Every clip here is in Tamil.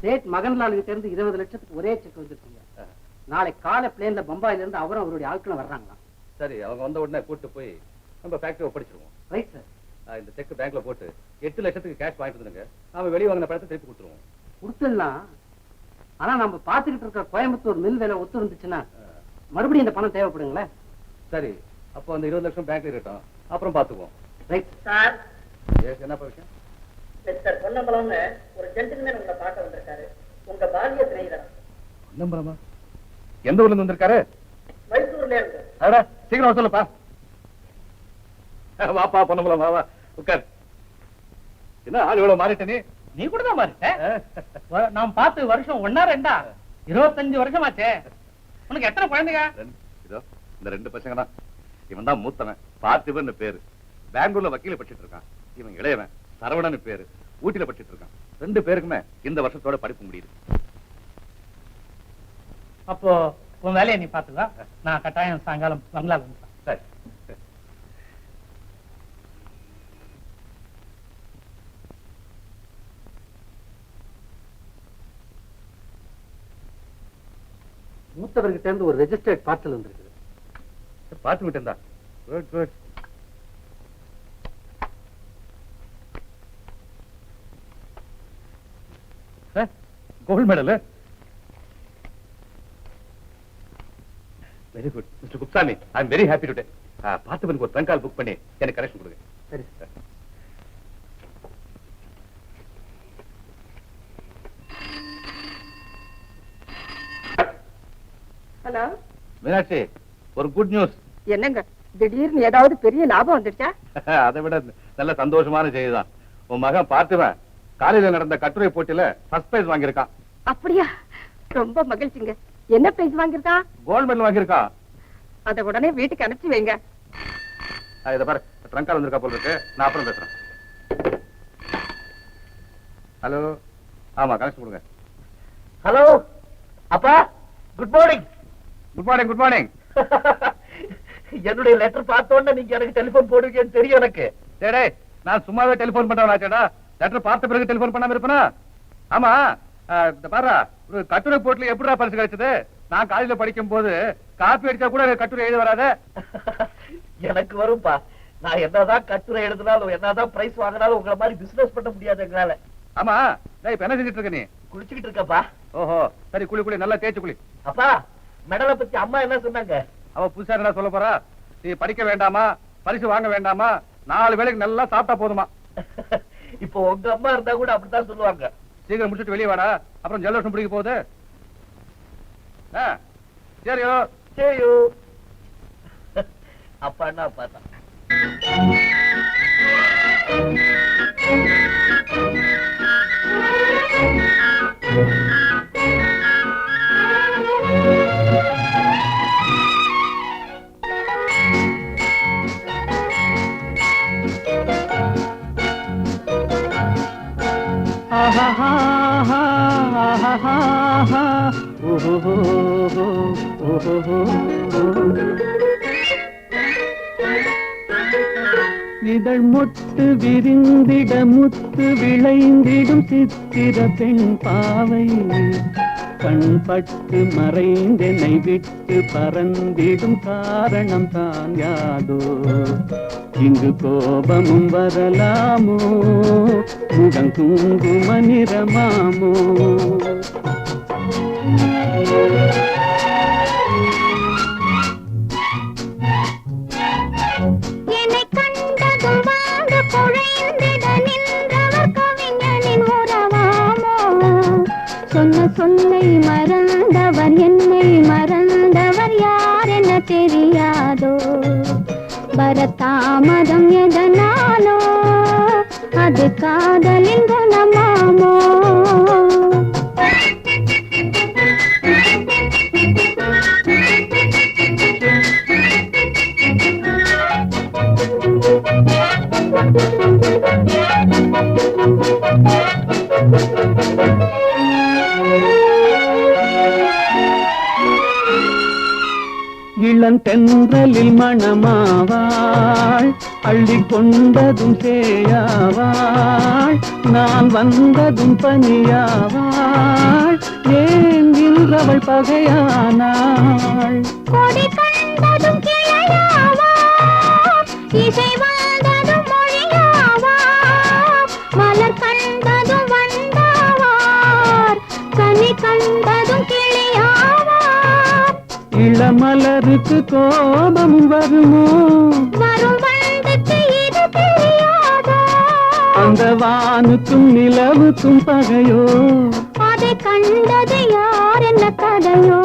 சேட் மகன்லால் கிட்ட இருந்து 20 லட்சத்துக்கு ஒரே செக் வந்துருக்குங்க. நாளை காலை பிளேன்ல பம்பாயில இருந்து அவரும் அவருடைய ஆட்களும் வர்றாங்களாம். சரி, அவங்க வந்த உடனே கூட்டு போய் நம்ம ஃபேக்டரி ஒப்படைச்சிருவோம். Right sir. இந்த செக் பேங்க்ல போட்டு 8 லட்சத்துக்கு கேஷ் வாங்கிட்டு வந்துருங்க. நாம வெளியே வாங்கின பணத்தை திருப்பி கொடுத்துருவோம். கொடுத்துடலாம். ஆனா நம்ம பாத்துக்கிட்டு இருக்கிற கோயம்புத்தூர் மில் வேலை ஒத்து இருந்துச்சுன்னா மறுபடியும் இந்த பணம் தேவைப்படுங்களே. சரி, அப்போ அந்த 20 லட்சம் பேங்க்ல இருக்கட்டும், அப்புறம் பாத்துக்குவோம். Right sir. என்னப்பா விஷயம்? மிஸ்டர் பொன்னம்பலம்னு ஒரு ஜென்டில்மேன் உங்களை பார்க்க வந்திருக்காரு. உங்க பாலிய சிநேகிதர். பொன்னம்பலமா? எந்த ஊர்ல இருந்து வந்திருக்காரு? மைசூர்ல இருந்து. அட சீக்கிரம் சொல்லுப்பா. வாப்பா பொன்னம்பலம், வா உட்கார். என்ன ஆள் இவ்வளவு மாறிட்ட? நீ கூட தான் மாறிட்ட. நான் பார்த்து வருஷம் 1 2 25 வருஷமாச்சே. உனக்கு எத்தனை குழந்தைங்க? இதோ இந்த 2 பசங்க தான். இவன் தான் மூத்தவன், பார்த்திபன் பேரு. பெங்களூர்ல வக்கீல படிச்சிட்டு இருக்கான். இவன் இளையவன், சரவணன் பேரு, ஊட்டியில படிச்சிட்டு இருக்கான். 2 பேருக்குமே இந்த வருஷத்தோட படிப்பு முடியுது. அப்போ உன் வேலையை நீ பாத்துக்கா. நான் கட்டாயம் சாயங்காலம் பங்களால வந்துட்டேன். சரி. மூத்தவர்கிட்ட இருந்து ஒரு ரெஜிஸ்டர்ட் பார்சல் வந்திருக்கு. பார்த்து விட்டா. Good good. Gold medal. Very good mister Kuppusamy. I am very happy today. பார்த்திபனுக்கு ஒரு ட்ரங்க் கால் புக் பண்ணி எனக்கு கனெக்ஷன் கொடுங்க. சரி. ஹலோ மீனாட்சி, ஒரு குட் நியூஸ். என்னங்க திடீர்னு ஏதாவது பெரிய லாபம் வந்துடுச்சா? அதை விட நல்ல சந்தோஷமான செய்திதான். உன் மகன் பார்த்திபன் காலையில நடந்த கட்டுரை போட்டியில ஃபர்ஸ்ட் பிரைஸ் வாங்கியிருக்கான். அப்படியா? ரொம்ப மகிழ்ச்சிங்க. என்ன பிரைஸ் வாங்கியிருக்கான்? கோல்ட் மெடல் வாங்கியிருக்கான். அத உடனே வீட்டுக்கு அனுப்பிச்சு வைங்க. இதை பாரு, ட்ரங்க் கால் வந்திருக்கா போல இருக்கு. நான் அப்புறம் பேசுறேன். ஹலோ. ஆமா, கனெக்ஷன் கொடுங்க. ஹலோ அப்பா, good morning. Good morning. Good morning. என்னுடைய லெட்டர் பார்த்தோன்னே நீங்க எனக்கு டெலிபோன் போடுவீங்கன்னு தெரியும் எனக்கு. டேடே, நான் சும்மாவே டெலிபோன் பண்றவனாச்சேடா. லெட்டர் பார்த்த பிறகு டெலிபோன் பண்ணாம இருப்பேனா? ஆமா, பாரு, ஒரு கட்டுரை போட்டில எப்படிடா பரிசு கிடைச்சது? நான் காலேஜ்ல படிக்கும் போது காப்பி அடிச்சா கூட கட்டுரை எழுத வராத. எனக்கு வரும்பா. நான் என்னதான் கட்டுரை எழுதினாலும் என்னதான் பிரைஸ் வாங்கினாலும் உங்களை மாதிரி பிசினஸ் பண்ண முடியாது எங்களால. ஆமா, இப்ப என்ன செஞ்சிட்டு இருக்க நீ? குளிச்சுக்கிட்டு இருக்கப்பா. ஓஹோ, சரி, குளி நல்லா தேய்ச்சு குளி. அப்பா, மெடலை பத்தி அம்மா என்ன சொன்னாங்க? அவ புதுசா என்ன சொல்ல போறா? நீ படிக்க வேண்டாமா, பரிசு வாங்க வேண்டாமா, 4 வேளைக்கு நல்லா சாப்பிட்டா போதுமா? இப்போ உங்க அம்மா இருந்தா கூட அப்படித்தான் சொல்லுவாங்க. சீக்கிரம் முடிச்சுட்டு வெளியே வாடா, அப்புறம் ஜலதோஷம் பிடிக்க போகுது. சரியோ சேயோ. அப்பா என்ன பார்த்தா? இதழ் மொட்டு விரிந்திட முத்து விளைந்திடும் சித்திர பெண் பாவை கண்பட்டு மறைந்தென்னை விட்டு பறந்திடும் காரணம் தான் யாதோ இங்கு கோபமும் வரலாமோ முகம் குங்கும நிறமாமோ சொன்ன சொல்லை மறந்தவர் என்னை மறந்தவர் யார் என தெரியாதோ வரதாமதம் எதனாலோ அது காதலின் குணமாமோ இளந்தென்றலில் மணமாவாள் அள்ளி கொண்டதும் சேயாவாள், நான் வந்ததும் பனியாவாள், ஏன் இன்றவள் பகையானாள்? கொடி கண்டதும் கிளையாவார், இசை வந்ததும் மொழியாவார், மலர் கண்டதும் வந்தாவார், கனி கண்டதும் கிளியாவார். இளமலருக்கு கோபம் வருமோ? வரும் வண்டுக்கு இது தெரியாதா? அந்த வானுக்கும் நிலவுக்கும் பகையோ? அதை கண்டது யார் என்ன கதையோ?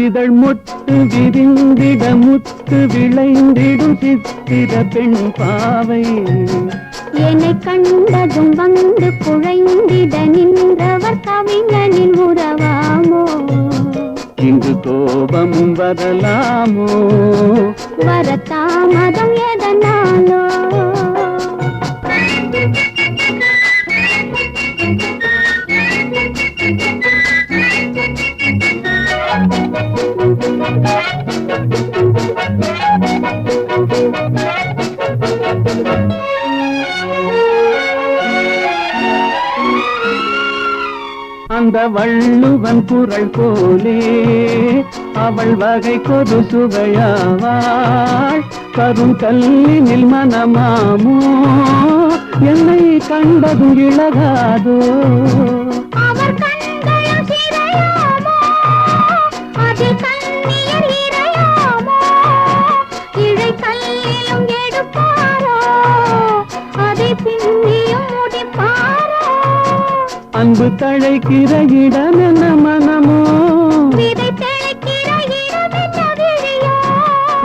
இதழ் மொட்டு விரிந்திட முத்து விளைந்திடும் சித்திர பெண் பாவை, என்னை கண்டதும் வந்து குழைந்திட நின்றவர் கவிஞனின் உறவாமோ? இங்கு கோபமும் வரலாமோ? வரத்தாமதம் எதனாலோ? அந்த வள்ளுவன் குரல் போலே அவள் வகை கொடு சுவையாவாள், கரும் கல்லினில் மனமாமோ? என்னை கண்டதும் இழகாதோ? அவர் கண்களும் சிறையாமோ? அதில் கண்ணியர் இறையாமோ? இழை கல்லிலும் எடுப்பாரோ? அதை பின்னியும் முடிப்பாரோ? அன்பு தழைக்கிற இடம் என்ன மனமோ? விதை தெளிக்கிற இடம் என்ன விழியோ?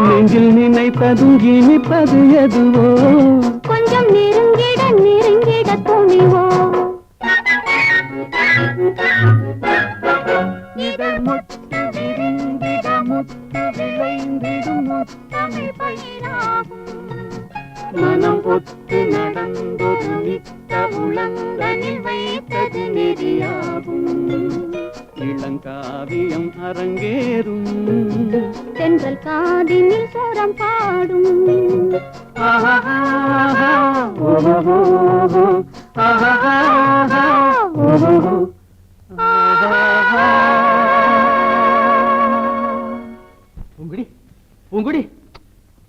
நெஞ்சில் நினைத்ததும் இனிப்பது எதுவோ? கொஞ்சம் நெருங்கிட நெருங்கிட துணிவோ? இதழ் முட்டு விரிந்திட முத்து விளைந்திடும் முத்தமிழ் பயிராகும், மனம் ஒத்து நடந்தொரு மிக்க உளங்கனில் வைத்தது நெறியாகும். இளங்காவியம் அரங்கேறும், தென்றல் காதினில் சோரம் பாடும். ஆஹா ஓஹோ ஆஹா ஓஹோ ஆஹா. பூங்குடி பூங்குடி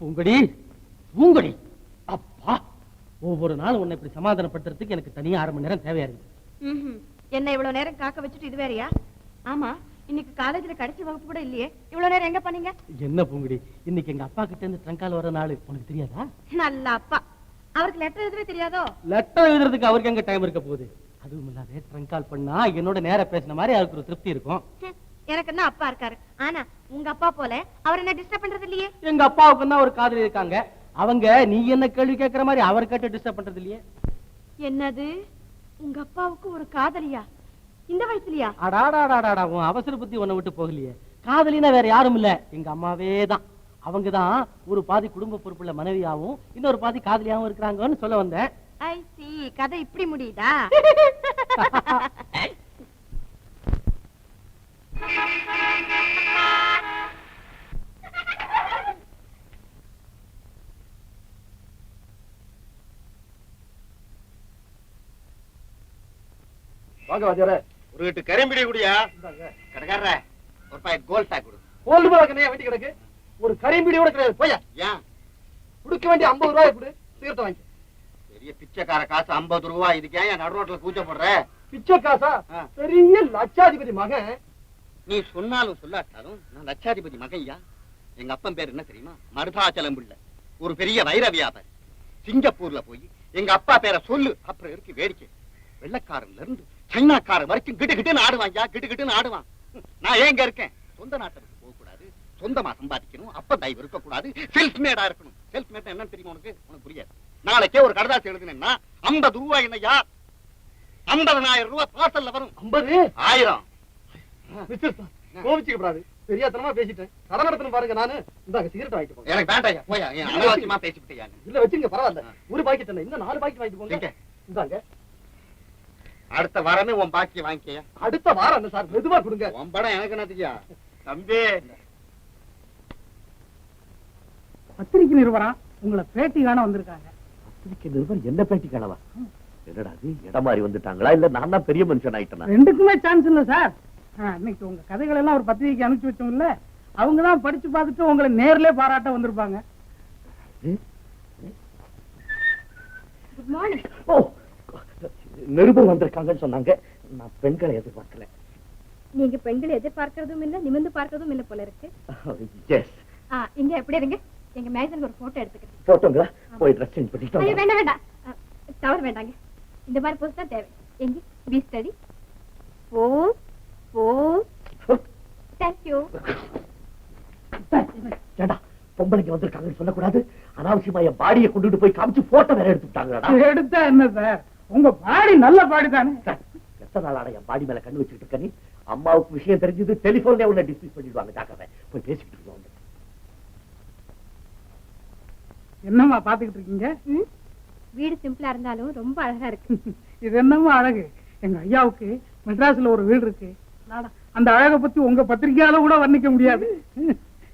பூங்குடி பூங்குடி, அப்பா ஒவ்வொரு நாள் உன்னை இப்படி சமாதானப்படுத்துறதுக்கு எனக்கு தனியா 1/2 மணி நேரம் தேவையா இருக்கு. என்ன இவ்வளவு நேரம் காக்க வச்சுட்டு இது வேறயா? ஆமா, இன்னைக்கு காலேஜ்ல கடைசி வகுப்பு கூட இல்லையே, இவ்வளவு நேரம் எங்க பண்ணீங்க? என்ன பூங்குடி, இன்னைக்கு எங்க அப்பா கிட்ட இருந்து ட்ரங்கால் வர நாள் உனக்கு தெரியாதா? நல்ல அப்பா, அவருக்கு லெட்டர் எழுதவே தெரியாதோ? லெட்டர் எழுதுறதுக்கு அவருக்கு எங்க டைம் இருக்க போகுது? அதுவும் இல்லாத ட்ரங்கால் பண்ணா என்னோட நேர பேசின மாதிரி அவருக்கு ஒரு திருப்தி இருக்கும். எனக்கு என்ன அப்பா இருக்காரு, ஆனா உங்க அப்பா போல அவர் என்ன டிஸ்டர்ப் பண்றது இல்லையே. எங்க அப்பாவுக்கு தான் ஒரு காதலி இருக்காங்க, அவங்க நீ என்ன கேள்வி கேட்கிற மாதிரி அவர் கேட்டு டிஸ்டர்ப் பண்றது இல்லையே. என்னது, உங்க அப்பாவுக்கு ஒரு காதலியா இந்த வயசுலயா? அடாடாடாடா, உன் அவசர புத்தி உன்னை விட்டு போகலையே. காதலினா வேற யாரும் இல்ல, எங்க அம்மாவே தான். அவங்கதான் ஒரு பாதி குடும்ப பொறுப்புள்ள மனைவியாவும் இன்னொரு பாதி காதலியாவும் இருக்கிறாங்கன்னு சொல்ல வந்தேன். ஐ சி, கதை இப்படி முடியுதா? வாங்க வாத்தியாரே. ஒரு வீட்டு கரும்பிடி குடியா கடைக்காரர ஒரு பாக்கெட் கோல்ட் சாக் கொடு. கோல்டு பாக்கனையா வெட்டி கிடக்கு, ஒரு கரிம்பீடியோட கிடையாது. போயா, ஏன் கொடுக்க வேண்டிய 50 ரூபாய் கொடு, சீர்த்த வாங்கி. பெரிய பிச்சைக்கார காசு 50 ரூபாய், இதுக்கு ஏன் நடு ரோட்ல கூச்ச போடுற? பிச்சை காசா? பெரிய லட்சாதிபதி மகன். நீ சொன்னாலும் சொல்லாட்டாலும் நான் லட்சாதிபதி மகையா. எங்க அப்பன் பேர் என்ன தெரியுமா? மருதாச்சலம் பிள்ளை, ஒரு பெரிய வைர வியாபாரி. சிங்கப்பூர்ல போய் எங்க அப்பா பேரை சொல்லு, அப்புறம் இருக்கு வேடிக்கை. வெள்ளக்காரன்ல இருந்து சைனாக்காரன் வரைக்கும் கிட்டு கிட்டுன்னு ஆடுவான், கிட்டு கிட்டுன்னு ஆடுவான். நான் ஏங்க இருக்கேன்? சொந்த நாட்டுக்கு போக கூடாது, சொந்தமா சம்பாதிக்கணும், அப்ப தயவு இருக்க கூடாது, செல்ஃப் மேடா இருக்கணும். செல்ஃப் மேட் என்ன தெரியுமா உனக்கு? உனக்கு புரியாது. நாளைக்கே ஒரு கடதாசி எழுதுனேன்னா 50 ரூபாய் என்னையா, 50,000 ரூபாய் பார்சல்ல வரும். 50,000 கோவிச்சுக்கப்படாது, தெரியாதனமா பேசிட்டேன். கடன் நடத்தணும் பாருங்க. நானு இந்தாங்க சிகரெட் வாங்கிட்டு போங்க. எனக்கு வேண்டாயா, போயா, அனாவசியமா பேசிவிட்டியா? இல்ல வச்சுங்க, பரவாயில்ல. ஒரு பாக்கெட் இல்ல, இந்த 4 பாக்கெட் வாங்கிட்டு போங்க. இந்தாங்க. அடுத்த வாரமே உன் பாக்கிய வாங்கிக்கையா. அடுத்த வாரம் என்ன சார், மெதுவா கொடுங்க. உன் படம் எனக்கு என்னத்துக்கியா தம்பி? பத்திரிகை நிறுவனம் உங்களை பேட்டி காண வந்திருக்காங்க. பத்திரிகை நிருபர் என்ன பேட்டி காணவா? என்னடா அது இடம் மாறி வந்துட்டாங்களா இல்ல நான் தான் பெரிய மனுஷன் ஆயிட்டேனா? ரெண்டுக்குமே சான்ஸ் இல்ல சார். இன்னைக்கு உங்க கதைகள் எல்லாம் ஒரு பத்திரிகைக்கு அனுப்பிச்சு வச்சோம்ல, அவங்க தான் படிச்சு பார்த்துட்டு உங்களை நேர்ல பாராட்ட வந்திருப்பாங்க. Good morning. ஓ, நிருபர் வந்திருக்காங்கன்னு சொன்னாங்க. நான் பெண்களை எதிர்பார்க்கல. நீங்க பெண்களை எதிர்பார்க்கறதும் இல்ல, நிமிர்ந்து பார்க்கறதும் இல்ல போல இருக்கு. எஸ். இங்க எப்படி இருங்க, எங்க மேகனுக்கு ஒரு போட்டோ எடுத்துக்கிறேன். போட்டோங்களா? போய் ட்ரெஸ் சேஞ்ச் பண்ணிட்டு ஐயோ வேண்டாம் வேண்டாம், தவறு வேண்டாங்க. இந்த மாதிரி போஸ்ட் தான் தேவை. எங்க பி ஸ்டடி தேங்க்யூ. ஏண்டா பொம்பளைக்கு வந்திருக்காங்கன்னு சொல்லக்கூடாது. அனாவசியமா என் பாடியை கொண்டுட்டு போய் காமிச்சு போட்டோ வேற எடுத்துட்டாங்கடா. எடுத்தா என்ன சார், உங்க பாடி நல்ல பாடி தானே. எத்தனை நாளாட என் பாடி மேல கண்ணு வச்சுட்டு இருக்க நீ? அம்மாவுக்கு விஷயம் தெரிஞ்சது டெலிபோன்ல உன்னை டிஸ்மிஸ் பண்ணிடுவாங்க. ஜாக்கிரதை, போய் பேசிக்கிட்டு இருக்கோம். என்னம்மா பாத்துக்கிட்டு இருக்கீங்க? வீடு சிம்பிளா இருந்தாலும் ரொம்ப அழகா இருக்கு. இது என்னமோ அழகு. எங்க ஐயாவுக்கு மெட்ராஸ்ல ஒரு வீடு இருக்கு. அந்த அழகை பத்தி உங்க பத்திரிகையால கூட வர்ணிக்க முடியாது.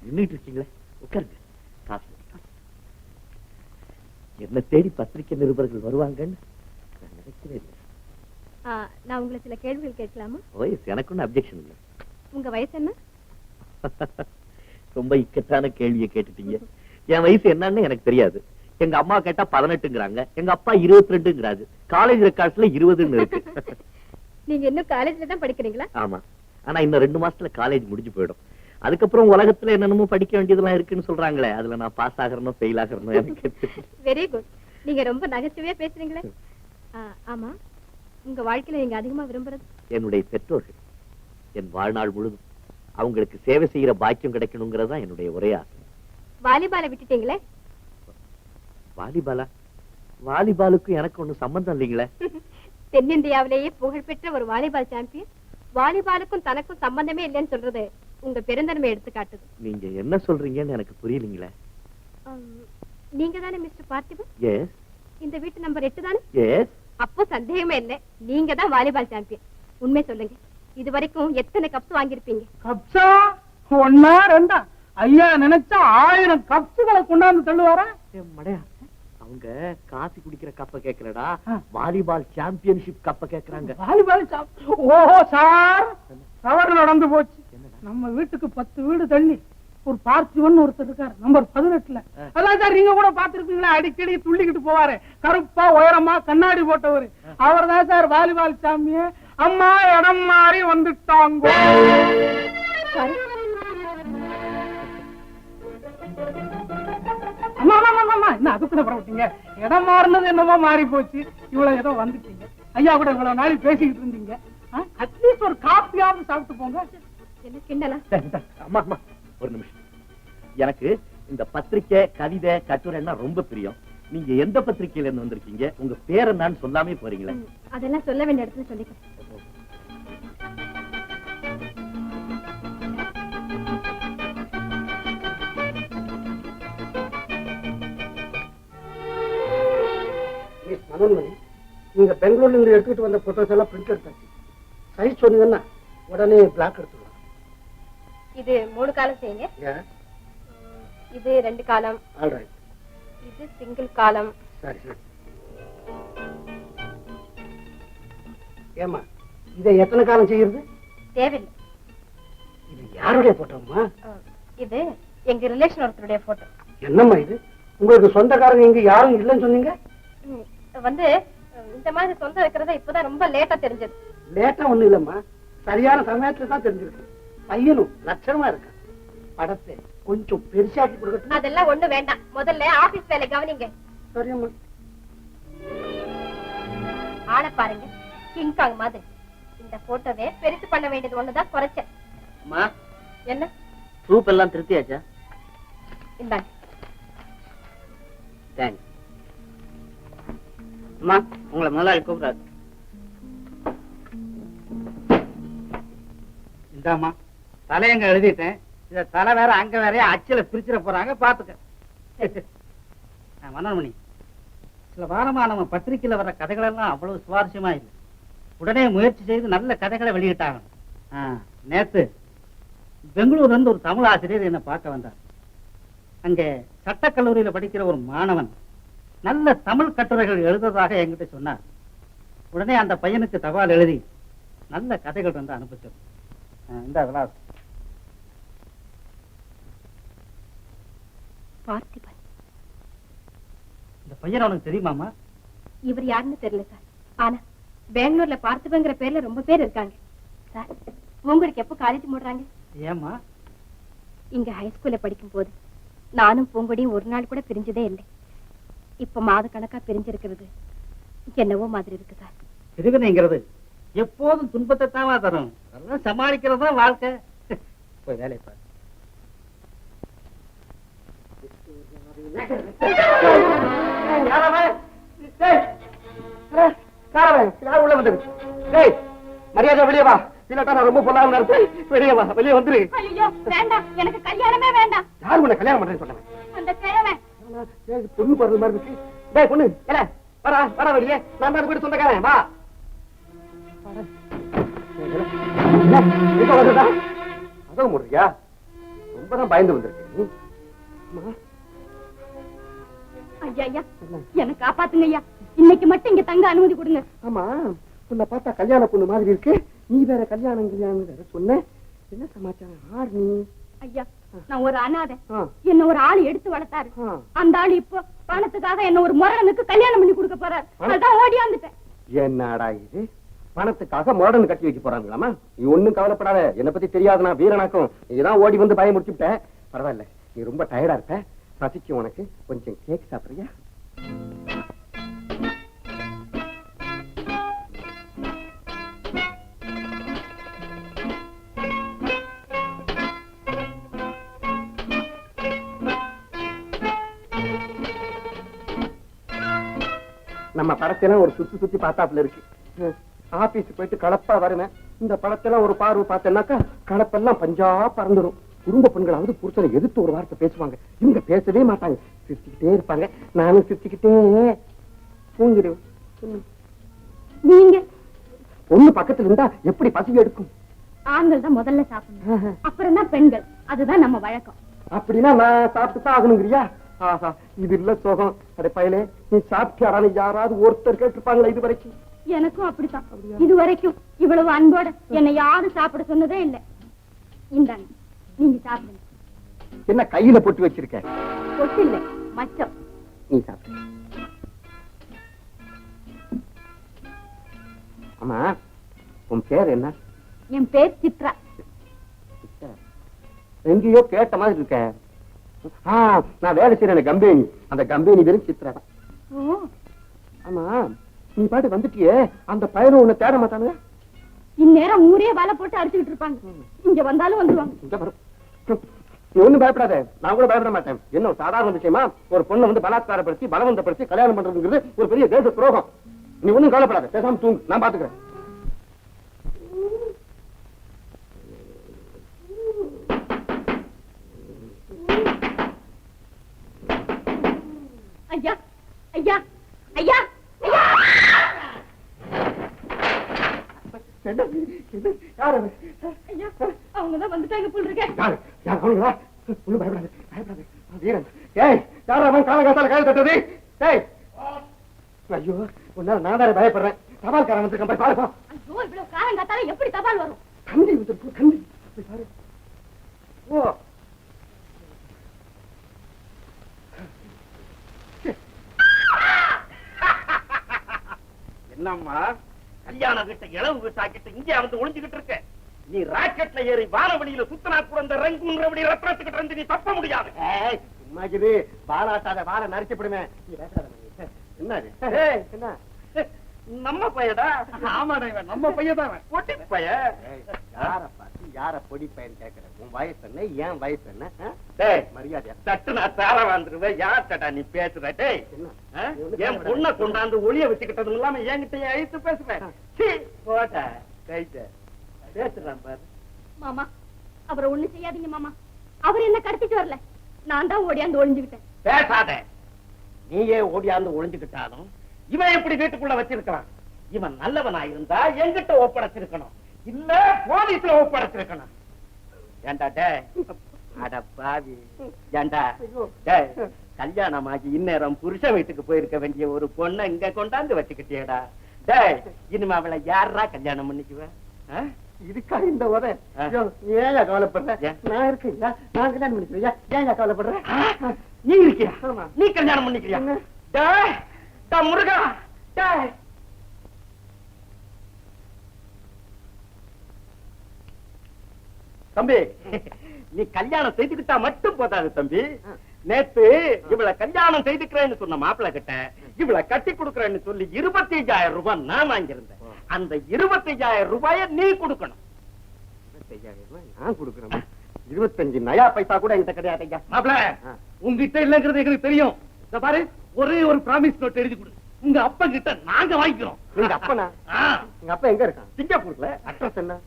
நின்றுட்டு இருக்கீங்களே, உட்காருங்க. காசு என்ன தேடி பத்திரிகை நிருபர்கள் வருவாங்கன்னு நான் நினைக்கவே இல்லை. நான் உங்களை சில கேள்விகள் கேட்கலாமா? வயசு எனக்கு ஒன்றும் அப்ஜெக்ஷன் இல்லை. உங்க வயசு என்ன? ரொம்ப இக்கட்டான கேள்வியை கேட்டுட்டீங்க. என் வயசு என்னன்னு எனக்கு தெரியாது. எங்க அம்மா கேட்டா 18ங்கிறாங்க, எங்க அப்பா 22ங்கிறாரு. காலேஜ் ரெக்கார்ட்ஸ்ல 20ன்னு இருக்கு. நீங்க இன்னும் காலேஜ்ல தான் படிக்கிறீங்களா? ஆமா, ஆனா இன்னும் 2 மாசத்துல காலேஜ் முடிஞ்சு போயிடும். அதுக்கப்புறம் உலகத்துல என்னென்னமோ படிக்க வேண்டியதெல்லாம் இருக்குன்னு சொல்றாங்களே, அதுல நான் பாஸ் ஆகறனோ ஃபெயில் ஆகறனோ எனக்கு. Very good. நீங்க ரொம்ப நகைச்சுவையா பேசுறீங்களே. ஆமா, உங்க வாழ்க்கையில நீங்க அதிகமா விரும்புறது? என்னுடைய பெற்றோர்கள். என் வாழ்நாள் முழுதும் அவங்களுக்கு சேவை செய்யற பாக்கியம் கிடைக்கணுங்கிறதா என்னுடைய ஒரே ஆசை. வாலிபாலை விட்டுட்டீங்களே? வாலிபாலா? வாலிபாலுக்கும் எனக்கு ஒண்ணும் சம்பந்தம் இல்லைங்களே. தென்னிந்தியாவிலேயே புகழ்பெற்ற ஒரு வாலிபால் சாம்பியன் வாலிபாலுக்கும் தனக்கும் சம்பந்தமே இல்லைன்னு சொல்றது உங்க பெருந்தன்மை எடுத்து காட்டுது. நீங்க என்ன சொல்றீங்கன்னு எனக்கு புரியலீங்களே. நீங்க தானே மிஸ்டர் பார்த்திபன்? எஸ். இந்த வீட்டு நம்பர் 8 தானே? எஸ். அப்போ சந்தேகமே இல்லை, நீங்க தான் வாலிபால் சாம்பியன். உண்மை சொல்லுங்க, இது வரைக்கும் எத்தனை கப்ஸ் வாங்கியிருப்பீங்க? கப்ஸா? 1 2 ஐயா நினைச்சா 1000 கப்ஸுகளை கொண்டாந்து தள்ளுவாரா? மடையா, அவங்க காசி குடிக்கிற கப்ப கேட்கலடா, வாலிபால் சாம்பியன்ஷிப் கப்ப கேக்குறாங்க. வாலிபால் ஓஹோ சார், தவறு நடந்து போச்சு. நம்ம வீட்டுக்கு 10 வீடு தள்ளி ஒரு பார்த்திபன் ஒருத்தர் இருக்காரு, நம்பர் 18ல. அதான் சார், நீங்க கூட பாத்துருப்பீங்களா, அடிக்கடி துள்ளிக்கிட்டு போவாரு, கருப்பா உயரமா கண்ணாடி போட்டவரு. அவர் தான் சார் வாலிபால் சாம்பியன். அம்மா இடம் மாறி வந்துட்டாங்க. என்ன அதுக்குள்ள பரவட்டீங்க? இடம் மாறினது என்னமோ மாறி போச்சு, இவ்வளவு ஏதோ வந்துட்டீங்க. ஐயா கூட இவ்வளவு நாளை பேசிக்கிட்டு இருந்தீங்க. அட்லீஸ்ட் ஒரு காப்பியாவது சாப்பிட்டு போங்க. என்ன கிண்டலா? அம்மா அம்மா ஒரு நிமிஷம். எனக்கு இந்த பத்திரிக்கை, கவிதை, கட்டுரைன்னா ரொம்ப பிரியம். நீங்க எந்த பத்திரிக்கையில இருந்து வந்திருக்கீங்க? உங்க பேர் என்னன்னு சொல்லாமே போறீங்களே. அதெல்லாம் சொல்ல வேண்டிய இடத்துல சொல்லிக்க. நீங்க பெங்களூர்ல இருந்து எடுத்துட்டு வந்த போட்டோஸ் எல்லாம் பிரிண்ட் எடுத்தாச்சு. சைஸ் சொன்னீங்கன்னா உடனே பிளாக் எடுத்துக்கலாம். இது 3 காலம் செய்யுங்க. இது 2 காலம். ஆல்ரைட். இது சிங்கிள் காலம். சரி சரி. ஏமா இதை எத்தனை காலம் செய்யறது? தேவையில்லை. இது யாருடைய போட்டோம்மா? இது எங்க ரிலேஷன் ஒருத்தருடைய போட்டோ. என்னம்மா இது? உங்களுக்கு சொந்தக்காரங்க இங்க யாரும் இல்லைன்னு சொன்னீங்க. வந்து இந்த மாதிரி சொந்தம் இருக்கிறத இப்பதான் ரொம்ப லேட்டா தெரிஞ்சது. லேட்டா ஒண்ணு இல்லம்மா, சரியான சமயத்துல தான் தெரிஞ்சிருக்கு. பையனும் லட்சணமா இருக்க. படத்தை கொஞ்சம் பெருசாக்கி கொடுக்கட்டும். அதெல்லாம் ஒண்ணு வேண்டாம், முதல்ல ஆபீஸ் வேலை கவனிங்க. சரியம்மா. ஆளை பாருங்க, கிங்காங் மாதிரி. இந்த போட்டோவே பெருசு பண்ண வேண்டியது ஒண்ணுதான் குறைச்சேன். அம்மா, என்ன ப்ரூஃப் எல்லாம் திருத்தியாச்சா? இந்தாங்க. தேங்க்ஸ். அம்மா, உங்களை முதலாளி கூப்பிடாது. இந்தாமா, தலையங்க எழுதிட்டேன். இத தலை வேற அங்க வேற அச்சில பிரிச்சிட போறாங்க, பாத்துக்க. மனோன்மணி, சில வாரமா நம்ம பத்திரிகையில வர்ற கதைகள் எல்லாம் அவ்வளவு சுவாரஸ்யமா இல்லை. உடனே முயற்சி செய்து நல்ல கதைகளை வெளியிட்டாங்க. நேத்து பெங்களூர்ல இருந்து ஒரு தமிழ் ஆசிரியர் என்ன பார்க்க வந்தார். அங்கே சட்டக்கல்லூரியில படிக்கிற ஒரு மாணவன் நல்ல தமிழ் கட்டுரைகள் எழுதுறதாக என்கிட்ட சொன்னார். உடனே அந்த பையனுக்கு தபால் எழுதி நல்ல கதைகள் வந்து அனுப்பிச்சோம். இந்த விலாசம். பார்த்திபன். இந்த பையன் அவனுக்கு தெரியுமாமா? இவர் யாருன்னு தெரியல சார். ஆனா பெங்களூர்ல பார்த்திபங்கிற பேர்ல ரொம்ப பேர் இருக்காங்க சார். உங்களுக்கு எப்போ காலேஜ் மூடுறாங்க? ஏமா? இங்க ஹைஸ்கூல்ல படிக்கும் போது நானும் பூங்கொடியும் ஒரு நாள் கூட பிரிஞ்சதே இல்லை. இப்ப மாத கணக்கா பிரிஞ்சிருக்கிறது என்னவோ மாதிரி இருக்கு சார். பிரிவினைங்கிறது எப்போதும் துன்பத்தை தாவா தரும். அதெல்லாம் சமாளிக்கிறது தான் வாழ்க்கை. போய் வேலையை பாரு. உள்ள வந்து மரியாதை வெளியே வா. இல்லாட்டா நான் ரொம்ப பொல்லாம இருப்பேன். வெளியே வா, வெளியே வந்துரு. ஐயோ வேண்டாம், எனக்கு கல்யாணமே வேண்டாம். யார் உன்னை கல்யாணம் பண்றேன்னு சொன்னாங்க? அந்த கிழவன். பொண்ணு போறது மாதிரி இருக்கு. டேய் பொண்ணு, ஏல வரா வரா வெளியே. நான் தான் வீட்டு சொந்தக்காரன். வா. எங்க வந்ததா? அதோ முறியா? ரொம்பதான் பயந்து வந்திருக்கு. ஐயா ஐயா, என்ன காப்பாத்துங்க ஐயா. இன்னைக்கு மட்டும் இங்க தங்க அனுமதி கொடுங்க. ஆமா, உன்னை பார்த்தா கல்யாண பொண்ணு மாதிரி இருக்கு. நீ வேற கல்யாணம் வேற சொன்ன. என்ன சமாச்சாரம்? ஆர் நீ? ஐயா, நான் ஒரு அனாதை. என்ன ஒரு ஆள் எடுத்து வளர்த்தாரு. அந்த ஆள் இப்போ பணத்துக்காக என்ன ஒரு முரடனுக்கு கல்யாணம் பண்ணி கொடுக்க போறாரு. அதான் ஓடியாந்துட்டேன். என்னடா இது? பணத்துக்காக முரடன் கட்டி வைக்க போறாங்களாமா? நீ ஒண்ணும் கவலைப்படாத. என்னை பத்தி தெரியாது, நான் வீரனாக்கும். நீதான் ஓடி வந்து பயம் முடிச்சுட்ட. பரவாயில்ல, நீ ரொம்ப டயர்டா இருப்ப. பசிக்கும் உனக்கு. கொஞ்சம் கேக் சாப்பிடுறியா? நம்ம படத்தெல்லாம் ஒரு சுத்தி சுத்தி பார்த்தாப்புல இருக்கு. ஆபீஸ் போயிட்டு கலப்பா வருவேன். இந்த படத்தெல்லாம் ஒரு பார்வை பார்த்தேன்னாக்கா கலப்பெல்லாம் பஞ்சா பறந்துடும். குடும்ப பெண்களாவது புருஷனை எதிர்த்து ஒரு வார்த்தை பேசுவாங்க. இவங்க பேசவே மாட்டாங்க. சிரிச்சுக்கிட்டே இருப்பாங்க. நானும் சிரிச்சுக்கிட்டே தூங்கிடுவேன். நீங்க பொண்ணு பக்கத்துல இருந்தா எப்படி பசி எடுக்கும்? ஆண்கள் தான் முதல்ல சாப்பிடணும், அப்புறம் தான் பெண்கள். அதுதான் நம்ம வழக்கம். அப்படின்னா நான் சாப்பிட்டு தான் ஆகணுங்கிறியா? ஆஹா, இது இல்ல சோகம். அடே பயலே, நீ சாப்பிட்டாரான்னு யாராவது ஒருத்தர் கேட்டிருப்பாங்களா இது வரைக்கும்? எனக்கும் அப்படித்தான். இது வரைக்கும் இவ்வளவு அன்போட என்னை யாரும் சாப்பிட சொன்னதே இல்லை. இந்தாங்க, நீங்க சாப்பிடுங்க. என்ன கையில போட்டு வச்சிருக்க? பொட்டு இல்லை, மச்சம். நீ சாப்பிடு. ஆமா, உன் பேர் என்ன? என் பேர் சித்ரா. எங்கேயோ கேட்ட மாதிரி இருக்க. நான் வேலை செய்யறேன் கம்பெனி. அந்த கம்பெனி பேரும் சித்ரா தான். ஆமா, நீ பாட்டு வந்துட்டியே, அந்த பையனும் உன்னை தேட மாட்டானுங்க? இந்நேரம் ஊரே வலை போட்டு அடிச்சுக்கிட்டு இருப்பாங்க. இங்க வந்தாலும் வந்துருவாங்க. நீ ஒண்ணும் பயப்படாத. நான் கூட பயப்பட மாட்டேன். என்ன சாதாரண விஷயமா? ஒரு பொண்ணை வந்து பலாத்காரப்படுத்தி பலவந்தப்படுத்தி கல்யாணம் பண்றதுங்கிறது ஒரு பெரிய தேச துரோகம். நீ ஒண்ணும் கவலைப்படாத. பேசாம தூங்கு, நான் பாத்துக்கிறேன். ஐயா ஐயா ஐயா ஐயா! அவங்கதான் வந்துட்டாங்க போல இருக்கேன். பயப்படாது, பயப்படாது. வீரன், ஏய், யார் அவன் காலகாத்தால கையில் தட்டது? ஏய், ஐயோ, உன்னால நான் வேற பயப்படுறேன். தபால்காரன் வந்து போய் பாருப்பா. ஐயோ, இவ்வளவு காலங்காத்தால எப்படி தபால் வரும்? கண்டி வந்துருக்கு, கண்டி. போய் பாரு. ஓ, என்னம்மா கல்யாண வீட்டை இளவு வீட்டாக்கிட்டு இங்கே வந்து ஒளிஞ்சுகிட்டு இருக்க? நீ ராக்கெட்ல ஏறி வானவெளியில சுத்தனா கூட அந்த ரங்குன்றபடி ரத்னத்துக்கிட்ட இருந்து நீ தப்ப முடியாது. சும்மா இது பாலாட்டாத வாழ நரிக்கப்படுமே. நீ பேசாத. என்னது? என்ன நம்ம பையடா? ஆமாடா, இவன் நம்ம பையன். பொட்டி பைய. யார பார்த்து யார பொடி பையன் கேட்கற? உன் வயசு என்ன, ஏன் வயசு என்ன? டேய், மரியாதையா தட்டு நான் தார வந்துருவேன். யார்டா நீ பேசுற? டேய், என் பொண்ணை கொண்டாந்து ஒளிய வச்சுக்கிட்டதும் இல்லாம என்கிட்ட அழித்து பேசுவேன். போட்ட கைட்ட பேசுறான் பாரு. மாமா, அவரை ஒண்ணு செய்யாதீங்க மாமா. அவர் என்ன கடத்திட்டு வரல, நான் தான் ஓடியாந்து ஒளிஞ்சுக்கிட்டேன். பேசாத. நீயே ஓடியாந்து ஒளிஞ்சுக்கிட்டாலும் இவன் எப்படி வீட்டுக்குள்ள வச்சிருக்கான்? இவன் நல்லவனா இருந்தா எங்கிட்ட ஒப்படைச்சிருக்கணும், இல்ல போலீஸ்ல ஒப்படைச்சிருக்கணும். ஏண்டா டேய், அட பாவி ஏண்டா டேய், கல்யாணமாகி இந்நேரம் புருஷன் வீட்டுக்கு போயிருக்க வேண்டிய ஒரு பொண்ணை இங்க கொண்டாந்து வச்சுக்கிட்டியடா. டேய், இனிமே அவளை யாரா கல்யாணம் பண்ணிக்குவ? இதுக்கா இந்த உரை நீ ஏன் கவலைப்படுற? நான் இருக்கேன், நான் கல்யாணம் பண்ணிக்கிறேன். ஏன் கவலைப்படுற? நீ இருக்கியா? நீ கல்யாணம் பண்ணிக்கிறியா? டேய், டா முருகா, டேய். தம்பி, நீ கல்யாணம் செய்துக்கிட்டா மட்டும் போதாது தம்பி. நேத்து இவளை கல்யாணம் செய்துக்கிறேன்னு சொன்ன மாப்பிள்ளை கிட்ட இவளை கட்டி கொடுக்கறேன்னு சொல்லி 25,000 ரூபாய் நான் வாங்கியிருந்தேன். அந்த 25,000 ரூபாய நீ கொடுக்கணும். 25,000 ரூபாய் நான் கொடுக்குறேன். 25 நயா பைசா கூட என்கிட்ட கிடையாது ஐயா. மாப்பிள, உங்ககிட்ட இல்லங்கிறது எங்களுக்கு தெரியும். இந்த பாரு, ஒரே ஒரு பிராமிஸ் நோட் எழுதி கொடு. உங்க அப்பா கிட்ட நாங்க வாங்கிக்கிறோம். எங்க அப்பனா? எங்க அப்பா எங்க இருக்கான்? சிங்கப்பூர்ல. அட்ரஸ் என்ன?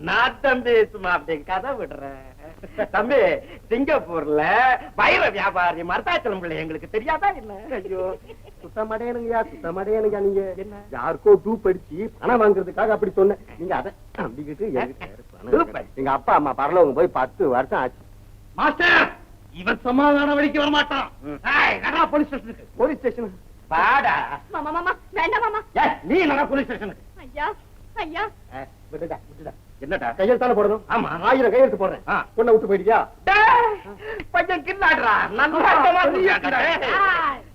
நான் தம்பி சும்மா அப்படி கதை விடுறேன். தம்பி, சிங்கப்பூர்ல வைர வியாபாரி மருதாச்சலம் பிள்ளை எங்களுக்கு தெரியாதா என்ன? ஐயோ, சுத்தமடையனுங்கய்யா, சுத்தமடையனுங்க. நீங்க என்ன யாருக்கோ டூப் அடிச்சு பணம் வாங்குறதுக்காக அப்படி சொன்ன. நீங்க அதை நம்பிக்கிட்டு எங்க அப்பா அம்மா பரலவங்க போய் 10 வருஷம் ஆச்சு. மாஸ்டர், இவன் சமாதான வழிக்கு வர மாட்டான். போலீஸ் ஸ்டேஷனுக்கு. போலீஸ் ஸ்டேஷன் பாடா. மாமா மாமா வேண்டாம் மாமா. நீ என்ன போலீஸ் ஸ்டேஷனுக்கு? ஐயா ஐயா விட்டுடா, விட்டுடா. என்னடா கையெழுத்தால போடணும். ஆமா. 1000 கையெழுத்து போடுறேன். பொண்ணை விட்டு போயிடுவியா? பையன் கில்லாடுறா.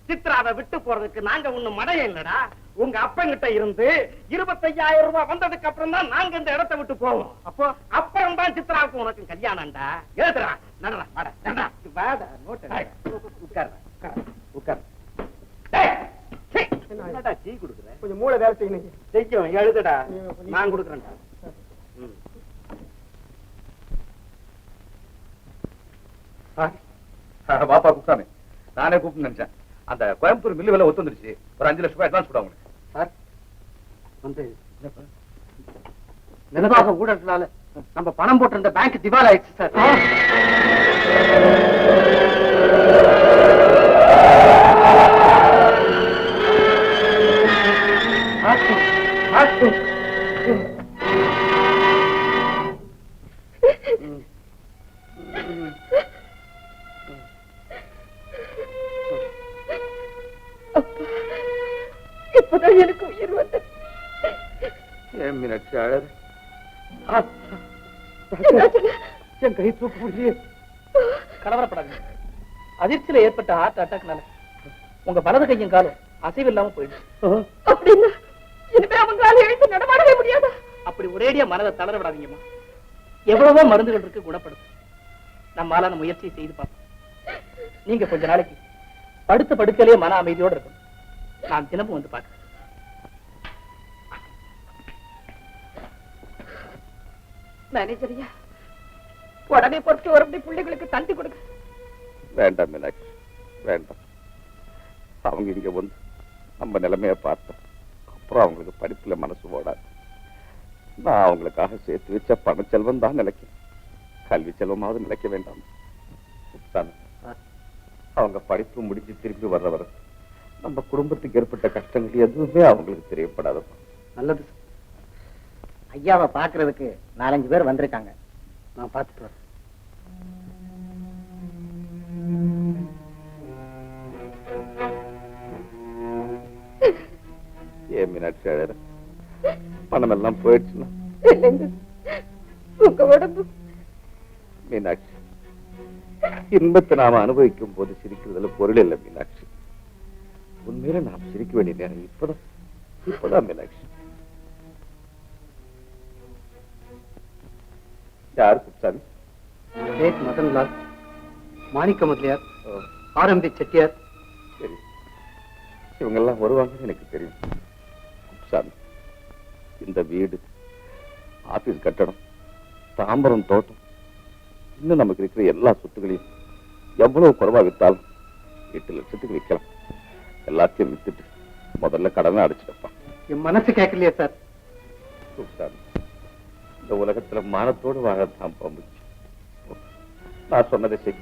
சித்ராவை விட்டு போறதுக்கு நாங்க ஒண்ணு மடைய இல்லடா. உங்க அப்பங்கிட்ட இருந்து 25,000 ரூபாய் வந்ததுக்கு அப்புறம் தான் நாங்க இந்த இடத்தை விட்டு போவோம். அப்போ அப்புறம் தான் சித்ராவுக்கு உனக்கு கல்யாணம்டா. எழுதுறா. நடரா, வாடா, நடரா. வாடா, நோட்டு. உட்கார், உட்கார். என்னடா டீ குடுக்குற? கொஞ்சம் மூளை வேலை செய்யணும். செய்யும், எழுதுடா. நான் குடுக்குறேன்டா. பாப்பா குப்சாமி, நானே கூப்பிட்டு நினைச்சேன். அந்த கோயம்புத்தூர் மில்லு விலை ஒத்து வந்துருச்சு. ஒரு 5 லட்சம் ரூபாய் அட்வான்ஸ் கொடு உங்களுக்கு. சார், வந்து நிர்வாக ஊழல்னால நம்ம பணம் போட்டிருந்த பேங்க் திவால் ஆயிடுச்சு சார். இப்பதான் எனக்கு உயிர் வந்தது. ஏன் மீனாட்சி அழகு? என் கை தூக்க முடியல. கலவரப்படாதீங்க. அதிர்ச்சியில ஏற்பட்ட ஹார்ட் அட்டாக்னால உங்க வலது கையும் காலும் அசைவு இல்லாம போயிடுச்சு. அப்படின்னா இனிமே அவங்களால எழுந்து நடமாடவே முடியாதா? அப்படி ஒரேடியா மனதை தளர விடாதீங்கம்மா. எவ்வளவோ மருந்துகள் இருக்கு குணப்படுது. நம்மால அந்த முயற்சியை செய்து பார்ப்போம். நீங்க கொஞ்ச நாளைக்கு படுத்த படுக்கையிலேயே மன அமைதியோடு இருக்கணும். நான் தினமும் வந்து பார்க்கிறேன். மேனேஜரியா, உடனே பொறுத்து ஒரு பிள்ளைகளுக்கு தந்தி கொடுக்க. வேண்டாம் மீனாட்சி, வேண்டாம். அவங்க இங்க வந்து நம்ம நிலைமைய பார்த்தோம். அப்புறம் அவங்களுக்கு படிப்புல மனசு ஓடாது. நான் அவங்களுக்காக சேர்த்து வச்ச பண செல்வம் தான் நிலைக்கும். கல்வி செல்வமாவது நிலைக்க வேண்டாம். அவங்க படிப்பு முடிஞ்சு திரும்பி வர்றவர் நம்ம குடும்பத்துக்கு ஏற்பட்ட கஷ்டங்கள் எதுவுமே அவங்களுக்கு தெரியப்படாது. நல்லது. ஐயாவை பாக்குறதுக்கு 4-5 பேர் வந்திருக்காங்க. நான் பார்த்துட்டு வரேன். ஏன் மீனாட்சி அழற? பணம் எல்லாம் போயிடுச்சுன்னா உங்க உடம்பு மீனாட்சி, இன்பத்தை நாம அனுபவிக்கும் போது சிரிக்கிறதுல பொருள் இல்லை மீனாட்சி. உண்மையில நாம் சிரிக்க வேண்டிய நேரம் இப்பதான் மீனாட்சி. யார் குப்சாமி? ஷேக் மதன்லால், மாணிக்க முதலியார், ஆரம்பி செட்டியார். சரி, இவங்க எல்லாம் வருவாங்கன்னு எனக்கு தெரியும். குப்சாமி, இந்த வீடு, ஆபீஸ் கட்டடம், தாம்பரம் தோட்டம், இன்னும் நமக்கு இருக்கிற எல்லா சொத்துக்களையும் எவ்வளவு குறைவா வித்தாலும் 8 லட்சத்துக்கு விற்கலாம். எல்லாத்தையும் வித்துட்டு முதல்ல கடனை அடைச்சிட்டப்பான். என் மனசு கேட்கலையே சார். குப்சாமி, இந்த உலகத்துல மானத்தோடு வாழத்தான் பம்புச்சு. நான் சொன்னதை செய்.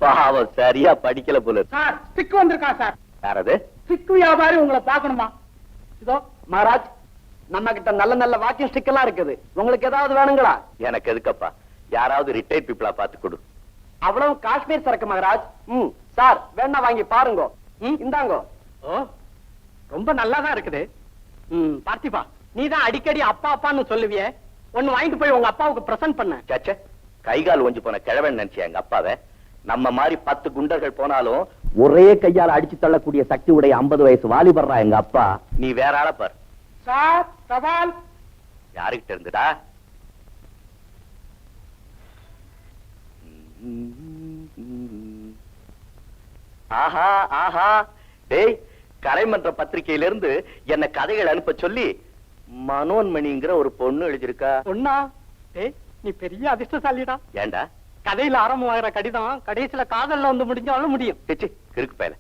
பாவம், சரியா படிக்கல போல. சார், ஸ்டிக் வந்திருக்கா சார். யாரது? ஸ்டிக் வியாபாரி உங்களை பார்க்கணுமா? இதோ மகாராஜ், நம்ம கிட்ட நல்ல நல்ல வாக்கிங் ஸ்டிக் எல்லாம் இருக்குது. உங்களுக்கு ஏதாவது வேணுங்களா? எனக்கு எதுக்கப்பா, யாராவது ரிட்டையர்ட் பீப்புளா பார்த்து கொடு. அவ்வளவு காஷ்மீர் சரக்கு மகராஜ். சார் வேணா வாங்கி பாருங்க. இந்தாங்க. ஓ, ரொம்ப நல்லாதான் இருக்குது. பார்த்திபா, நீதான் அடிக்கடி அப்பா அப்பான்னு சொல்லுவியே, ஒண்ணு வாங்கிட்டு போய் உங்க அப்பாவுக்கு பிரசன்ட் பண்ண. சச்சே, கைகால் ஒஞ்சு போன கிழவன் நினைச்சியா எங்க அப்பாவை? நம்ம மாதிரி 10 குண்டர்கள் போனாலும் ஒரே கையால் அடிச்சு தள்ளக்கூடிய சக்தி உடைய 50 வயசு வாலிபர்ரா எங்க அப்பா. நீ வேற ஆள பார். சார் சவால். யாருகிட்ட இருந்துடா? ஆஹா ஆஹா, டேய், கலைமன்ற பத்திரிகையிலிருந்து என்ன கதைகள் அனுப்ப சொல்லி மனோன்மணிங்கிற ஒரு பொண்ணு எழுதிருக்கா. பொண்ணா? டேய், நீ பெரிய அதிர்ஷ்டசாலிடா. ஏண்டா? கதையில ஆரம்பமாகிற கடிதம் கடைசியில காதல்ல வந்து முடிஞ்சாலும் முடியும். கிறுக்கு பயல,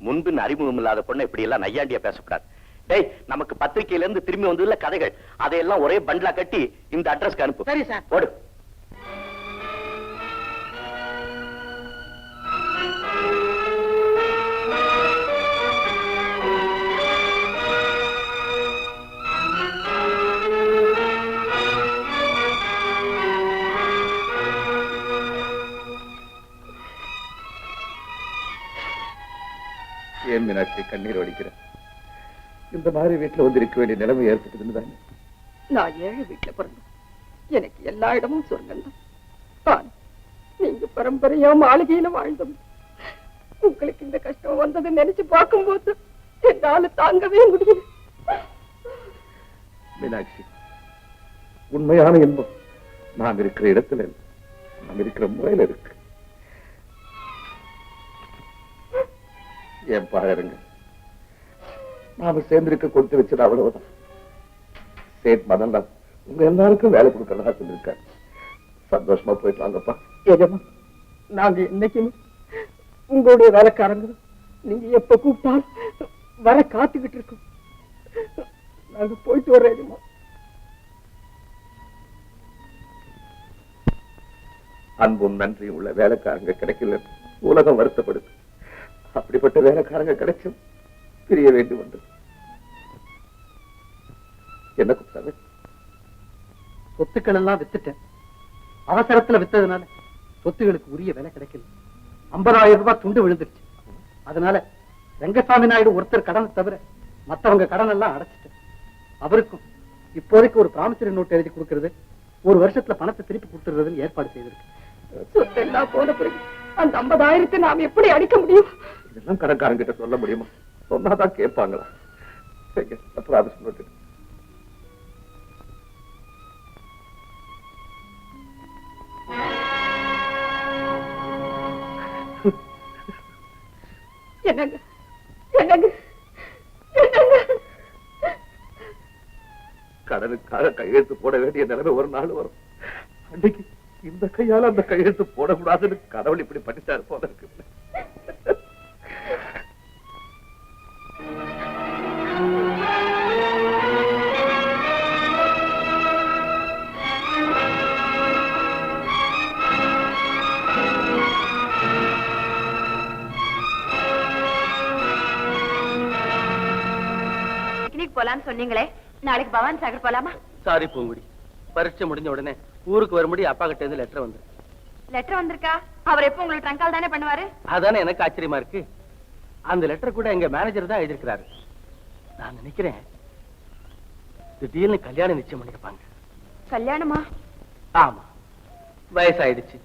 முன்பின் அறிமுகம் இல்லாத பொண்ணு இப்படி எல்லாம் நையாண்டியா பேசக்கூடாது. டேய், நமக்கு பத்திரிகையில இருந்து திரும்பி வந்ததுல கதைகள், அதையெல்லாம் ஒரே பண்டலா கட்டி இந்த அட்ரஸ்க்கு அனுப்பு. சரி சார். போடு. ஏன் மீனாட்சி கண்ணீர் வடிக்கிற? இந்த மாதிரி வீட்டுல வந்து இருக்க வேண்டிய நிலைமை ஏற்பட்டதுன்னு தானே. நான் ஏழை வீட்டுல பிறந்தேன். எனக்கு எல்லா இடமும் சொர்க்கம் தான். நீங்க பரம்பரையா மாளிகையில வாழ்ந்தோம். உங்களுக்கு இந்த கஷ்டம் வந்ததை நினைச்சு பார்க்கும்போது என்னால தாங்கவே முடியல. மீனாட்சி, உண்மையான இன்பம் நாம் இருக்கிற இடத்துல இல்லை, நாம் இருக்கிற முறையில இருக்கு. என் பாருங்க, நாம சேர்ந்திருக்க கொடுத்து வச்சது அவ்வளவுதான். சேட் மதன் தான் உங்க எல்லாருக்கும் வேலை கொடுக்கறதா சொல்லிருக்காரு. சந்தோஷமா போயிட்டு வாங்கப்பா. எஜமா, நாங்க இன்னைக்குமே உங்களுடைய வேலைக்காரங்க. நீங்க எப்ப கூப்பிட்டாலும் வர காத்துக்கிட்டு இருக்கோம். நாங்க போயிட்டு வர்றோம் எஜமா. அன்பும் நன்றியும் உள்ள வேலைக்காரங்க கிடைக்கல, உலகம் வருத்தப்படுது. அப்படிப்பட்ட வேலைக்காரங்க கிடைச்சும் பிரிய வேண்டி வந்தது. என்ன குப்தாவே? சொத்துக்கள் எல்லாம் வித்துட்டேன். அவசரத்துல வித்ததுனால சொத்துகளுக்கு உரிய விலை கிடைக்கல. 50,000 ரூபாய் துண்டு விழுந்துருச்சு. அதனால ரங்கசாமி நாயுடு ஒருத்தர் கடனை தவிர மத்தவங்க கடன் எல்லாம் அடைச்சிட்டேன். அவருக்கும் இப்போதைக்கு ஒரு பிராமிசரி நோட் எழுதி கொடுக்கறது, 1 வருஷத்துல பணத்தை திருப்பி கொடுத்துறதுன்னு ஏற்பாடு செய்திருக்கு. சொத்தெல்லாம் போன பிறகு அந்த 50,000 நாம் எப்படி அடிக்க முடியும்? இதெல்லாம் கணக்காரங்கிட்ட சொல்ல முடியுமா? சொன்னாதான் கேட்பாங்களா? Promissory note. என்னங்க என்னங்க என்னங்க, கடனுக்காக கையெழுத்து போட வேண்டிய நிலைமை ஒரு நாள் வரும். அன்னைக்கு இந்த கையால அந்த கையெழுத்து போடக்கூடாதுன்னு கடவுள் இப்படி பண்ணிட்டாரு போல இருக்கு. போலான்னு சொன்னீங்களே, நாளைக்கு பவானி சாகர் போலாமா? சாரி பூங்குடி, பரீட்சை முடிஞ்ச உடனே ஊருக்கு வரும்படி அப்பா கிட்ட இருந்து லெட்டர் வந்து. லெட்டர் வந்திருக்கா? அவர் எப்போ உங்களுக்கு ட்ரங்கால் தானே பண்ணுவாரு? அதானே எனக்கு ஆச்சரியமா இருக்கு. அந்த லெட்டர் கூட எங்க மேனேஜர் தான் எழுதியிருக்கிறாரு. நான் நினைக்கிறேன் திடீர்னு கல்யாணம் நிச்சயம் பண்ணிருப்பாங்க. கல்யாணமா? ஆமா, வயசாயிடுச்சு,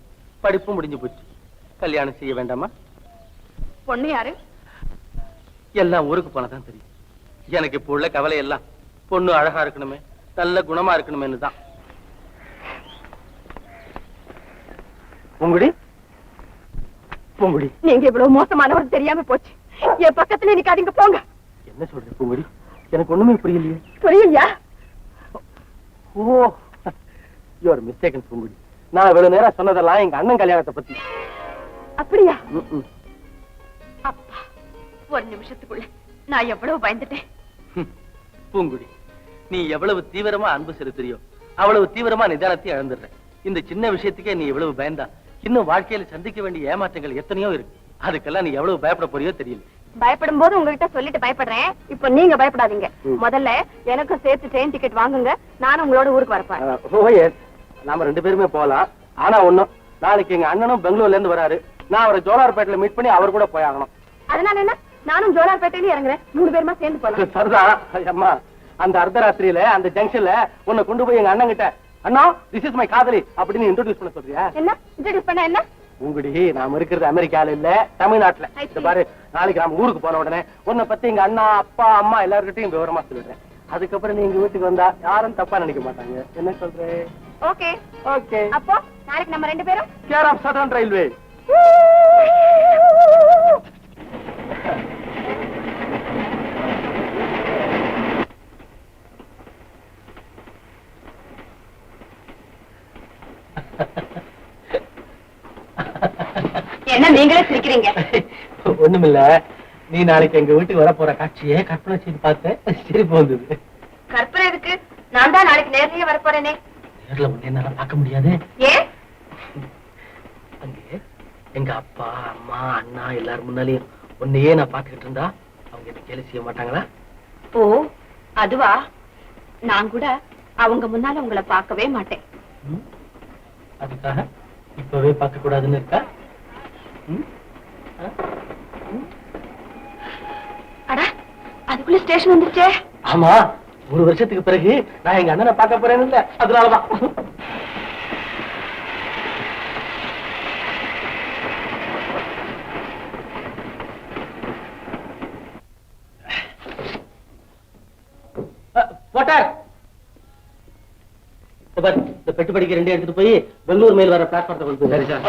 படிப்பு முடிஞ்சு போச்சு, கல்யாணம் செய்ய வேண்டாமா? பொண்ணு யாரு? எல்லாம் ஊருக்கு போனதான் தெரியும். எனக்கு இப்ப உள்ள கவலை எல்லாம் பொண்ணு அழகா இருக்கணுமே, நல்ல குணமா இருக்கணுமேன்னு தான். பூங்குடி, பூங்குடி, நீங்க இவ்வளவு மோசமானவர் தெரியாம போச்சு. என் பக்கத்துல நிக்காதீங்க, போங்க. என்ன சொல்ற பூங்குடி? எனக்கு ஒண்ணுமே புரியலையே. புரியலையா? ஓ, யூஆர் மிஸ்டேக்கன் பூங்குடி. நான் இவ்வளவு நேரம் சொன்னதெல்லாம் எங்க அண்ணன் கல்யாணத்தை பத்தி. அப்படியா? அப்பா, ஒரு நிமிஷத்துக்குள்ள நான் எவ்வளவு பயந்துட்டேன். பூங்குடி, நீ எவ்வளவு தீவிரமா அன்பு செலுத்துறியோ அவ்வளவு தீவிரமா நிதானத்தை இழந்துடுற. இந்த சின்ன விஷயத்துக்கே நீ எவ்வளவு பயந்தா, இன்னும் வாழ்க்கையில சந்திக்க வேண்டிய ஏமாற்றங்கள் எத்தனையோ இருக்கு. அதுக்கெல்லாம் நீ எவ்வளவு பயப்பட போறியோ தெரியல. பயப்படும் போது உங்ககிட்ட சொல்லிட்டு பயப்படுறேன். இப்ப நீங்க பயப்படாதீங்க. முதல்ல எனக்கும் சேர்த்து ட்ரெயின் டிக்கெட் வாங்குங்க. நானும் உங்களோட ஊருக்கு வரப்பேன். நாம 2 பேருமே போலாம். ஆனா ஒண்ணும், நாளைக்கு எங்க அண்ணனும் பெங்களூர்ல இருந்து வராரு. நான் அவரை ஜோலார்பேட்டையில மீட் பண்ணி அவர் கூட போயாகணும். அதனால என்ன, நானும் ஜோலார்பேட்டையில இறங்குறேன். 3 பேருமா சேர்ந்து போலாம். சரிதான் அம்மா. அந்த அர்த்தராத்திரியில அந்த ஜங்ஷன்ல உன்னை கொண்டு போய் எங்க அண்ணன் கிட்ட, அண்ணா திஸ் இஸ் மை காதலி அப்படின்னு இன்ட்ரோடியூஸ் பண்ண சொல்றியா? என்ன இன்ட்ரோடியூஸ் பண்ண? என்ன உங்கடி, நாம இருக்கிறது அமெரிக்கால இல்ல, தமிழ்நாட்டுல. இந்த பாரு, நாளைக்கு நாம ஊருக்கு போன உடனே உன்னை பத்தி எங்க அண்ணா, அப்பா, அம்மா எல்லார்கிட்டையும் விவரமா சொல்லிடுறேன். அதுக்கப்புறம் நீ எங்க வீட்டுக்கு வந்தா யாரும் தப்பா நினைக்க மாட்டாங்க. என்ன சொல்றேன்? Okay okay. அப்போ நாளைக்கு நம்ம 2 பேரும் கேர் ஆஃப் சதர்ன் ரயில்வே. என்ன நீங்களே சிரிக்கிறீங்க? ஒண்ணுமில்ல, நீ நாளைக்கு எங்க வீட்டுக்கு வர போற காட்சியை கற்பனை செய்து பார்த்தேன், சிரிப்பு வந்தது. கற்பனை இருக்கு. நான் தான் நாளைக்கு நேர்லயே வரப்போறேனே. நேர்ல ஒண்ணு என்னால பார்க்க முடியாது. ஏன்? அங்கே எங்க அப்பா, அம்மா, அண்ணா எல்லாரும் முன்னாலேயும் உன்னையே நான் பாத்துக்கிட்டு இருந்தா அவங்க என்ன கேலி செய்ய மாட்டாங்களா? ஓ அதுவா? நான் கூட அவங்க முன்னால உங்களை பார்க்கவே மாட்டேன். அதுக்காக இப்பவே பார்க்க கூடாதுன்னு இருக்கா? அட, அதுக்குள்ள ஸ்டேஷன் வந்துருச்சே. ஆமா, 1 வருஷத்துக்கு பிறகு நான் எங்க அண்ணனை பார்க்க போறேன்னு இல்ல, அதனாலதான். போட்டார், இந்த பெட்டு படிக்க 2 எடுத்துட்டு போய் பெங்களூர் மேல் வர பிளாட்ஃபார்த்தை கொடுத்து. சரி சார்.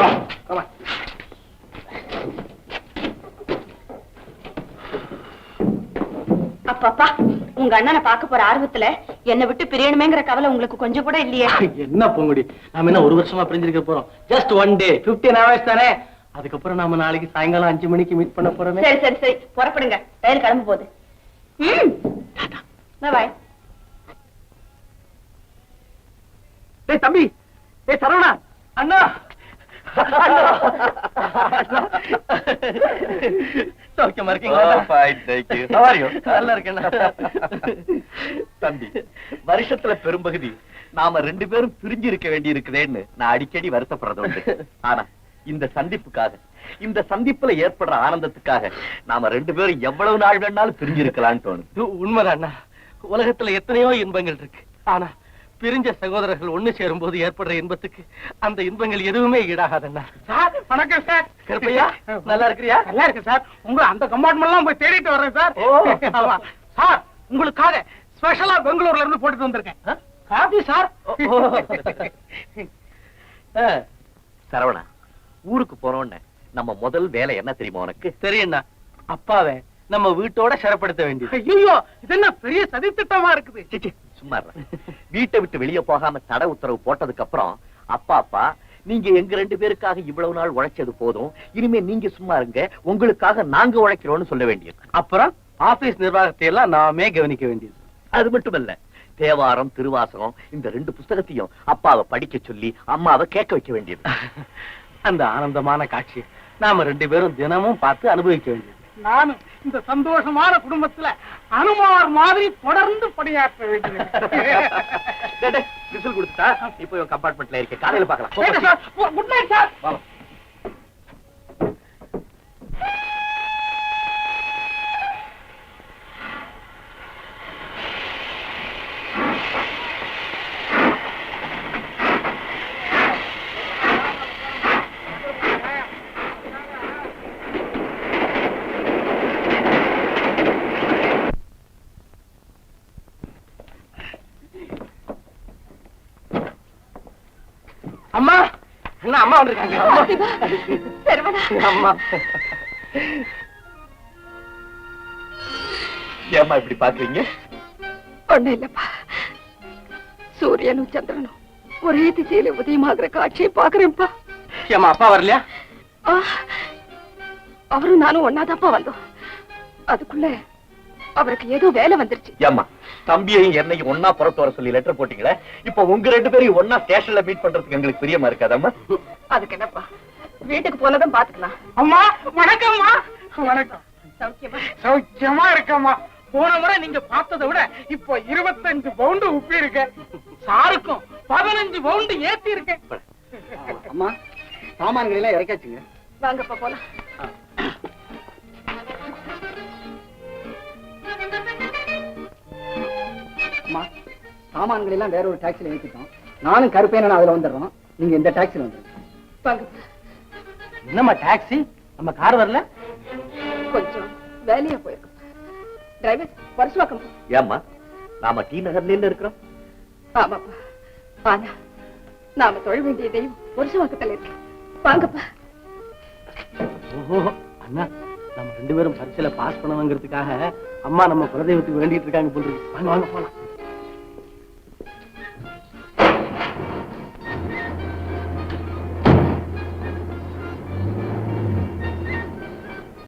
அப்பா, உங்க அண்ணனை பார்க்க போற ஆர்வத்துல என்னை விட்டு பிரியணுமேங்கிற கவலை உங்களுக்கு கொஞ்சம் கூட இல்லையா? என்ன பொங்குடி, நாம என்ன 1 வருஷமா பிரிஞ்சிருக்க போறோம்? ஜஸ்ட் 1 டே, 15 hours தானே. அதுக்கப்புறம் நாம நாளைக்கு சாயங்காலம் 5 மணிக்கு மீட் பண்ண போறோமே. சரி சரி சரி, புறப்படுங்க. ரயில் கிளம்ப போகுது. பாய். டேய் தம்பி, டேய் சரவணா, அண்ணா சௌக்கியமா தம்பி, வருஷத்துல பெரும்பகுதி நாம 2 பேரும் பிரிஞ்சு இருக்க வேண்டி இருக்குதேன்னு நான் அடிக்கடி வருத்தப்படுறது உண்டு. ஆனா இந்த சந்திப்புக்காக, இந்த சந்திப்புல ஏற்படுற ஆனந்தத்துக்காக நாம 2 பேரும் எவ்வளவு நாள் வேணாலும் பிரிஞ்சு இருக்கலாம்னு தோணுது. உண்மைதான் அண்ணா, உலகத்துல எத்தனையோ இன்பங்கள் இருக்கு. ஆனா பிரிஞ்ச சகோதரர்கள் ஒண்ணு சேரும் போது ஏற்படுற இன்பத்துக்கு அந்த இன்பங்கள் எதுவுமே ஈடாகாதண்ணா. சார் வணக்கம் சார். கருப்பையா, நல்லா இருக்கிறியா? நல்லா இருக்கு சார். உங்க அந்த கம்பார்ட்மெண்ட் எல்லாம் போய் தேடிட்டு வர்றேன் சார். ஆமா சார், உங்களுக்காக ஸ்பெஷலா பெங்களூர்ல இருந்து போட்டுட்டு வந்திருக்கேன். Coffee sir. சரவணா, ஊருக்கு போறோம்னு நம்ம முதல் வேலை என்ன தெரியுமா உனக்கு? தெரியும்ண்ணா, அப்பாவை நம்ம வீட்டோட சிறப்படுத்த வேண்டியது. ஐயோ, இது என்ன பெரிய சதித்திட்டமா இருக்குது. சும்மா வீட்டை விட்டு வெளியே போகாம தடை உத்தரவு போட்டதுக்கு அப்புறம் அப்பா நீங்க எங்க 2 பேருக்காக இவ்வளவு நாள் உழைச்சது போதும், இனிமே நீங்க சும்மா இருங்க, உங்களுக்காக நாங்க உழைக்கிறோம்னு சொல்ல வேண்டியது. அப்புறம் ஆபீஸ் நிர்வாகத்தை எல்லாம் நாமே கவனிக்க வேண்டியது. அது மட்டுமல்ல, தேவாரம், திருவாசகம் இந்த 2 புஸ்தகத்தையும் அப்பாவை படிக்க சொல்லி அம்மாவை கேட்க வைக்க வேண்டியது. அந்த ஆனந்தமான காட்சி நாம 2 பேரும் தினமும் பார்த்து அனுபவிக்க வேண்டியது. நானும் இந்த சந்தோஷமான குடும்பத்துல அனுமார் மாதிரி தொடர்ந்து பணியாற்ற வேண்டியது. விசில் கொடுத்துட்டா இப்போ கம்பார்ட்மெண்ட்ல இருக்க, காலையில பார்க்கலாம். Good night sir. அம்மா, என்ன அம்மா வந்திருக்காங்க? அம்மா, ஏம்மா இப்படி பாக்குறீங்க? ஒண்ணு இல்லப்பா, சூரியனும் சந்திரனும் ஒரே திசையில உதயமாகிற காட்சியை பாக்குறேன்ப்பா. ஏம்மா அப்பா வரலையா? அவரும் நானும் ஒன்னாதாப்பா வந்தோம். அதுக்குள்ள அவருக்கு ஏதோ வேலை வந்துருச்சு. ஏம்மா, தம்பியையும் என்னையும் ஒன்னா புறத்து வர சொல்லி லெட்டர் போட்டீங்களே, இப்ப உங்க 2 பேரையும் ஒன்னா ஸ்டேஷன்ல மீட் பண்றதுக்கு எங்களுக்கு பிரியமா இருக்காதம்மா? அதுக்கு என்னப்பா, வீட்டுக்கு போனதும் பாத்துக்கலாம். அம்மா வணக்கம்மா. வணக்கம். சௌக்கியமா? சௌக்கியமா இருக்கம்மா. போன முறை நீங்க பார்த்ததை விட இப்போ 25 பவுண்டு உப்பி இருக்க. சாருக்கும் 15 பவுண்டு ஏத்தி இருக்கேன். அம்மா சாமான்களை எல்லாம் இறக்காச்சுங்க. வாங்கப்பா போலாம். அம்மா சாமான்கள் எல்லாம் வேற ஒரு டாக்ஸில ஏற்றிட்டோம். நானும் கருப்பேன அதுல வந்துடுறோம். நீங்க இந்த டாக்ஸில வந்துருங்க. வாங்கப்பா. என்னம்மா டாக்ஸி நம்ம கார் வரல? கொஞ்சம் வேலையா போயிருக்கோம். டிரைவர் பரிசுவாக்கம். ஏம்மா நாம டி நகர்ல இருக்கிறோம். ஆமாப்பா. ஆனா நாம தொழ வேண்டிய தெய்வம் பரிசுவாக்கத்துல இருக்கு. வாங்கப்பா. ஓஹோ அண்ணா, நம்ம 2 பேரும் பரீட்சையில பாஸ் பண்ணணுங்கிறதுக்காக அம்மா நம்ம குலதெய்வத்துக்கு வேண்டிட்டு இருக்காங்க போல இருக்கு. வாங்க வாங்க போலாம்.